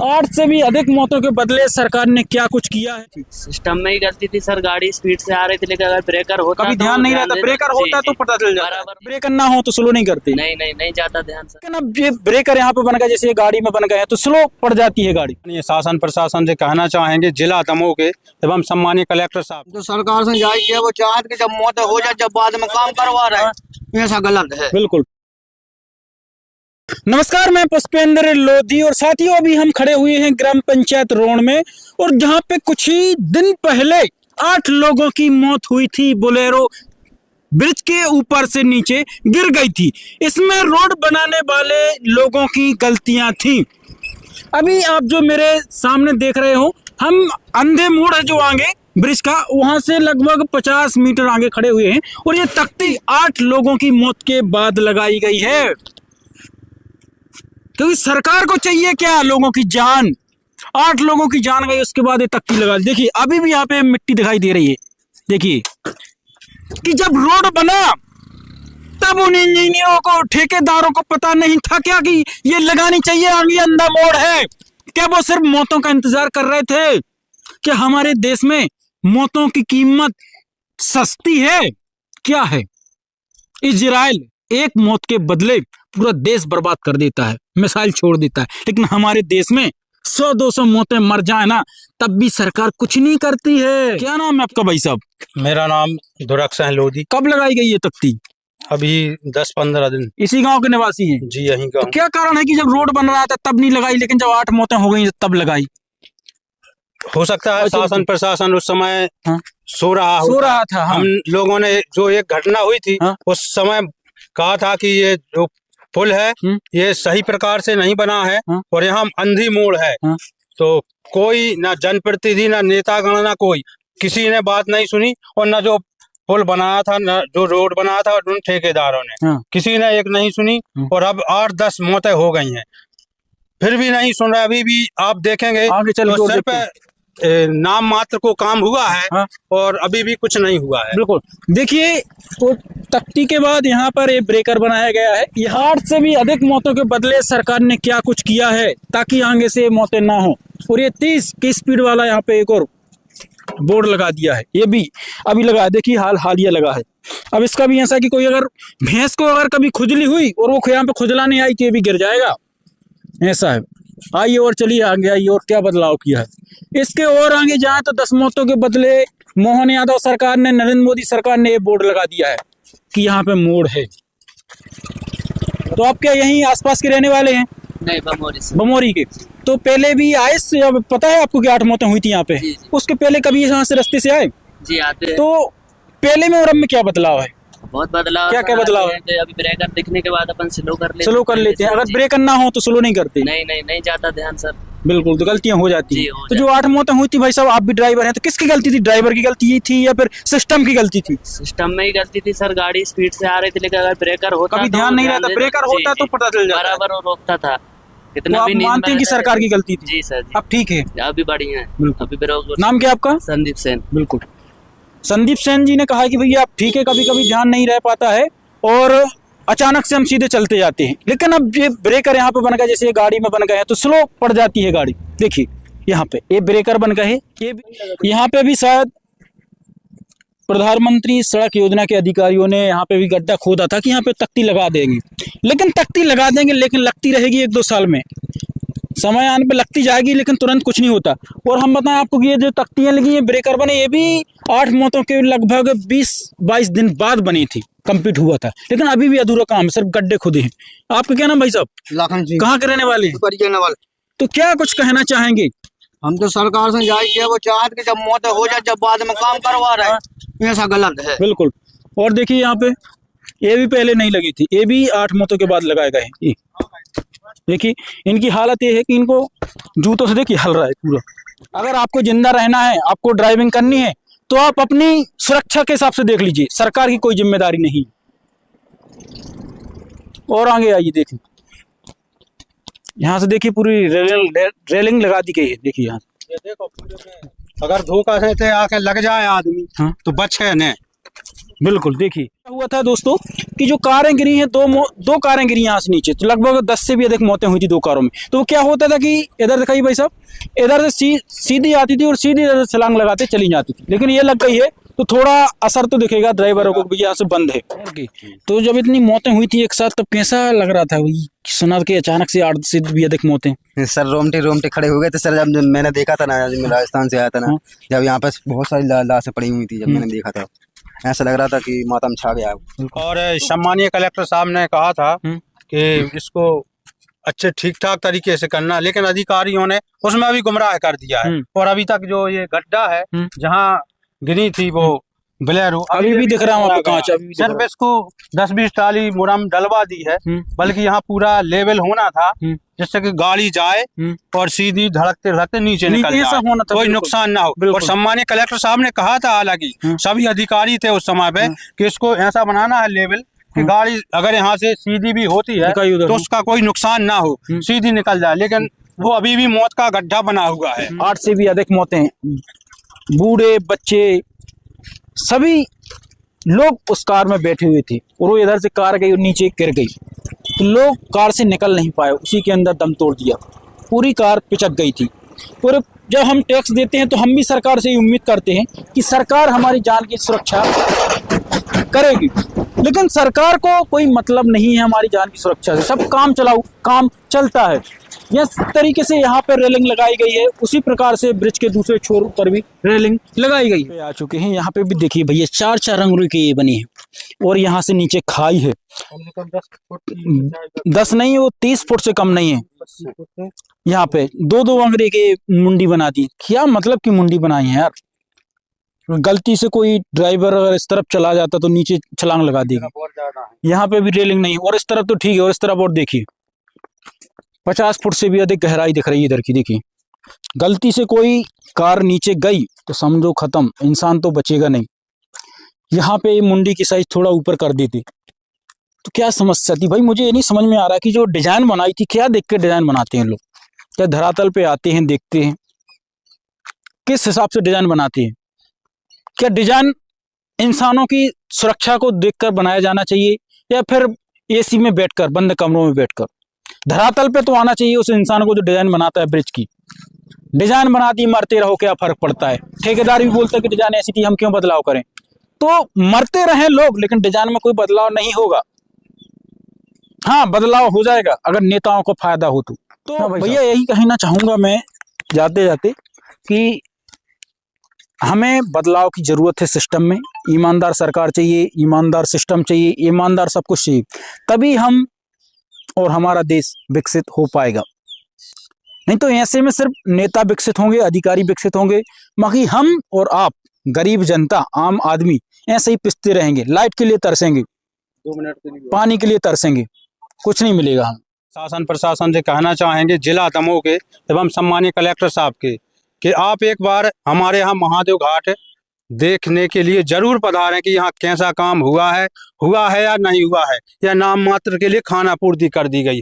आठ से भी अधिक मौतों के बदले सरकार ने क्या कुछ किया है? सिस्टम में ही गलती थी सर, गाड़ी स्पीड से आ रही थी, लेकिन अगर ब्रेकर होता कभी तो ध्यान नहीं रहता, ब्रेकर होता तो पता चल जाता, बराबर। ब्रेकर ना हो तो स्लो नहीं करते। नहीं जाता ध्यान सर। लेकिन अब ये ब्रेकर यहाँ पे बन गया, जैसे ये गाड़ी में बन गया है तो स्लो पड़ जाती है गाड़ी। ये शासन प्रशासन से कहना चाहेंगे जिला दमोह के एवं सम्मानीय कलेक्टर साहब, जो सरकार से जायज है वो चाहत कि जब मौत हो जाए, जब बाद में काम करवा रहे हैं, ऐसा गलत है। बिल्कुल। नमस्कार, मैं पुष्पेंद्र लोधी और साथियों अभी हम खड़े हुए हैं ग्राम पंचायत रोड में, और जहां पे कुछ ही दिन पहले 8 लोगों की मौत हुई थी। बोलेरो ब्रिज के ऊपर से नीचे गिर गई थी। इसमें रोड बनाने वाले लोगों की गलतियां थी। अभी आप जो मेरे सामने देख रहे हो, हम अंधे मोड़ है जो आगे ब्रिज का, वहां से लगभग 50 मीटर आगे खड़े हुए हैं, और ये तख्ती 8 लोगों की मौत के बाद लगाई गई है। क्योंकि सरकार को चाहिए क्या? लोगों की जान। 8 लोगों की जान गई, उसके बाद ये तख्ती लगा। देखिए अभी भी यहाँ पे मिट्टी दिखाई दे रही है। देखिए कि जब रोड बना तब उन इंजीनियरों को, ठेकेदारों को पता नहीं था क्या कि ये लगानी चाहिए, आगे अंधा मोड़ है क्या? वो सिर्फ मौतों का इंतजार कर रहे थे कि हमारे देश में मौतों की कीमत सस्ती है? क्या है? इजराइल एक मौत के बदले पूरा देश बर्बाद कर देता है, मिसाइल छोड़ देता है, लेकिन हमारे देश में 100-200 मौतें मर जाए ना, तब भी सरकार कुछ नहीं करती है। क्या नाम है आपका भाई साहब? मेरा नाम दुरक्षण लोधी। कब लगाई गई ये तख्ती? अभी 10-15 दिन। इसी गांव के निवासी हैं? जी यहीं का। तो क्या कारण है कि जब रोड बन रहा था तब नहीं लगाई, लेकिन जब 8 मौतें हो गई तब लगाई? हो सकता है शासन प्रशासन उस समय सो रहा था। हम लोगों ने जो एक घटना हुई थी उस समय कहा था कि ये जो पुल है ये सही प्रकार से नहीं बना है और यहाँ अंधी मोड़ है। तो कोई ना जनप्रतिनिधि, ना नेतागण, ना कोई किसी ने बात नहीं सुनी, और ना जो पुल बनाया था, ना जो रोड बनाया था उन ठेकेदारों ने, किसी ने एक नहीं सुनी। और अब 8-10 मौतें हो गई हैं, फिर भी नहीं सुन रहा। अभी भी आप देखेंगे तो सिर्फ नाम मात्र को काम हुआ है और अभी भी कुछ नहीं हुआ है। बिल्कुल। देखिए तो तख्ती के बाद यहाँ पर एक ब्रेकर बनाया गया है। यहाँ 8 से भी अधिक मौतों के बदले सरकार ने क्या कुछ किया है ताकि आगे से मौतें ना हो। और ये 30 की स्पीड वाला यहाँ पे एक और बोर्ड लगा दिया है, ये भी अभी लगा है। देखिए हालिया लगा है। अब इसका भी ऐसा कि कोई अगर भैंस को अगर कभी खुजली हुई और वो यहाँ पे खुजला नहीं आई तो ये भी गिर जाएगा, ऐसा है। आइए और चलिए आगे आइए, और क्या बदलाव किया है। इसके और आगे जाए तो 10 मौतों के बदले मोहन यादव सरकार ने, नरेंद्र मोदी सरकार ने ये बोर्ड लगा दिया है कि यहाँ पे मोड़ है। तो आप क्या यहीं आसपास के रहने वाले हैं? नहीं, बमोरी से। बमोरी के। तो पहले भी आए, पता है आपको कि 8 मौतें हुई थी यहाँ पे? जी। उसके पहले कभी यहाँ से रास्ते से आए? जी आते। तो पहले में और अब में क्या बदलाव है? बहुत बदलाव। क्या बदलाव है? अभी ब्रेकर दिखने के बाद अपन स्लो कर लेते हैं। अगर ब्रेकर ना हो तो स्लो नहीं करते? नहीं जाता ध्यान सर। बिल्कुल। तो गलतियां हो जाती हैं। तो जो 8 मौतें हुई थी, भाई साहब आप भी ड्राइवर हैं, तो किसकी गलती थी? ड्राइवर की गलती थी या फिर सिस्टम की गलती थी? सिस्टम में ही गलती थी सर, गाड़ी स्पीड से आ रही थी, लेकिन अगर ब्रेकर होता कभी ध्यान नहीं रहता, ब्रेकर होता तो पता चल जाता, बराबर वो रोकता था। कितना भी मानते हैं कि सरकार की गलती थी? जी सर। अब ठीक है, अभी बढ़िया है। नाम क्या आपका? संदीप सेन। बिल्कुल। संदीप सेन जी ने कहा कि भैया आप ठीक है, कभी कभी ध्यान नहीं रह पाता है और अचानक से हम सीधे चलते जाते हैं, लेकिन अब ये ब्रेकर यहाँ पे बन गया, जैसे ये गाड़ी में बन गया है तो स्लो पड़ जाती है गाड़ी। देखिए यहाँ पे ये ब्रेकर बन गए हैं। ये यहाँ पे भी शायद प्रधानमंत्री सड़क योजना के अधिकारियों ने यहाँ पे भी गड्ढा खोदा था कि यहाँ पे तख्ती लगा देंगे, लेकिन तख्ती लगा देंगे लेकिन लगती रहेगी 1-2 साल में, समय आने पे लगती जाएगी, लेकिन तुरंत कुछ नहीं होता। और हम बताएं आपको कि ये जो तख्तियां लगी हैं, ब्रेकर बने, ये भी 8 मौतों के लगभग 20-22 दिन बाद बनी थी, कंप्लीट हुआ था, लेकिन अभी भी अधूरा काम है, सिर्फ गड्ढे खुदे हैं। आपका क्या नाम भाई साहब? लाखन जी। कहाँ के रहने वाले हैं? तो क्या कुछ कहना चाहेंगे? हम तो सरकार से जायज है वो चाहत कि जब मौत हो जाए, जब बाद में काम करवा रहे हैं, ऐसा गलत है। बिल्कुल। और देखिए यहाँ पे ये भी पहले नहीं लगी थी, ये भी 8 मौतों के बाद लगाए गए हैं। देखिए इनकी हालत ये है कि इनको जूतों से देखिए हल रहा है पूरा। अगर आपको जिंदा रहना है, आपको ड्राइविंग करनी है, तो आप अपनी सुरक्षा के हिसाब से देख लीजिए, सरकार की कोई जिम्मेदारी नहीं। और आगे आइए, देखिए यहाँ से देखिए पूरी रेलिंग लगा दी गई है। देखिए यहाँ ये देखो, अगर धोखा से आके लग जाए आदमी तो बचे न, बिल्कुल। देखिए क्या हुआ था दोस्तों कि जो कारें गिरी हैं, दो कारें गिरी यहाँ से नीचे, तो लगभग 10 से भी अधिक मौतें हुई थी 2 कारों में। तो क्या होता था कि इधर दिखाइए भाई साहब, इधर से सीधी आती थी और सीधी इधर से छलांग लगाते चली जाती थी, लेकिन ये लग गई है तो थोड़ा असर तो दिखेगा ड्राइवरों को भी, यहाँ से बंद है। तो जब इतनी मौतें हुई थी एक साथ, तब कैसा लग रहा था भाई, सुना के अचानक से 8 से भी अधिक मौतें? सर रोमटे खड़े हो गए थे सर, जब मैंने देखा था ना, जब मैं राजस्थान से आया था ना, जब यहाँ पर बहुत सारी लाशें पड़ी हुई थी, जब मैंने देखा था ऐसा लग रहा था कि मातम छा गया। और सम्मानीय कलेक्टर साहब ने कहा था कि इसको अच्छे ठीक ठाक तरीके से करना, लेकिन अधिकारियों ने उसमें अभी गुमराह कर दिया है। और अभी तक जो ये गड्ढा है जहाँ गिरी थी वो बिलेरो अभी भी दिख रहा है वहाँ पे कांच। सिर्फ इसको 10-20 टाली मुरम डलवा दी है, बल्कि यहाँ पूरा लेवल होना था जिससे कि गाड़ी जाए और सीधी धड़कते धड़कते नीचे निकल जाए, कोई नुकसान ना हो। और सम्मानीय कलेक्टर साहब ने कहा था, हालांकि सभी अधिकारी थे उस समय पे, कि इसको ऐसा बनाना है लेवल कि गाड़ी अगर यहाँ से सीधी भी होती है तो उसका कोई नुकसान ना हो, सीधी निकल जाए, लेकिन वो अभी भी मौत का गड्ढा बना हुआ है। 8 से भी अधिक मौतें, बूढ़े बच्चे सभी लोग उस कार में बैठे हुए थे, और वो इधर से कार गई और नीचे गिर गई, तो लोग कार से निकल नहीं पाए, उसी के अंदर दम तोड़ दिया, पूरी कार पिचक गई थी। और जब हम टैक्स देते हैं तो हम भी सरकार से उम्मीद करते हैं कि सरकार हमारी जान की सुरक्षा करेगी, लेकिन सरकार को कोई मतलब नहीं है हमारी जान की सुरक्षा से। सब काम चलता है। इस तरीके से यहाँ पे रेलिंग लगाई गई है, उसी प्रकार से ब्रिज के दूसरे छोर पर भी रेलिंग लगाई गई है। आ चुके हैं यहाँ पे भी, देखिए भैया 4 रंगों की ये बनी है, और यहाँ से नीचे खाई है, 10 नहीं, वो 30 फुट से कम नहीं है। यहाँ पे 2-2 अंगरे के मुंडी बना दी। क्या मतलब की मुंडी बनाई है यार, गलती से कोई ड्राइवर अगर इस तरफ चला जाता तो नीचे छलांग लगा देगी। यहाँ पे भी रेलिंग नहीं, और इस तरफ तो ठीक है, और इस तरफ और देखिए 50 फुट से भी अधिक गहराई दिख रही है इधर की। देखिए गलती से कोई कार नीचे गई तो समझो खत्म, इंसान तो बचेगा नहीं। यहाँ पे मुंडी की साइज थोड़ा ऊपर कर देते तो क्या समस्या थी भाई, मुझे ये नहीं समझ में आ रहा कि जो डिजाइन बनाई थी, क्या देख के डिजाइन बनाते हैं लोग? क्या धरातल पे आते हैं, देखते हैं, किस हिसाब से डिजाइन बनाते हैं? क्या डिजाइन इंसानों की सुरक्षा को देखकर बनाया जाना चाहिए, या फिर एसी में बैठकर, बंद कमरों में बैठकर? धरातल पे तो आना चाहिए उस इंसान को जो डिजाइन बनाता है ब्रिज की। डिजाइन बना दी, मरते रहो, क्या फर्क पड़ता है? ठेकेदार भी बोलता है कि डिजाइन ऐसी थी, हम क्यों बदलाव करें? तो मरते रहे लोग, लेकिन डिजाइन में कोई बदलाव नहीं होगा। हाँ, बदलाव हो जाएगा अगर नेताओं को फायदा हो तो भैया यही कहना चाहूंगा मैं जाते जाते कि हमें बदलाव की जरूरत है सिस्टम में। ईमानदार सरकार चाहिए, ईमानदार सिस्टम चाहिए, ईमानदार सब कुछ चाहिए, तभी हम और हमारा देश विकसित हो पाएगा। नहीं तो ऐसे में सिर्फ नेता विकसित होंगे, अधिकारी विकसित होंगे, बाकी हम और आप गरीब जनता, आम आदमी ऐसे ही पिसते रहेंगे, लाइट के लिए तरसेंगे, 2 मिनट के लिए पानी के लिए तरसेंगे, कुछ नहीं मिलेगा। हम शासन प्रशासन से कहना चाहेंगे, जिला दमोह के एवं सम्मानीय कलेक्टर साहब के, कि आप एक बार हमारे यहाँ महादेव घाट देखने के लिए जरूर पधारें कि यहाँ कैसा काम हुआ है या नहीं हुआ है, या नाम मात्र के लिए खाना पूर्ति कर दी गई।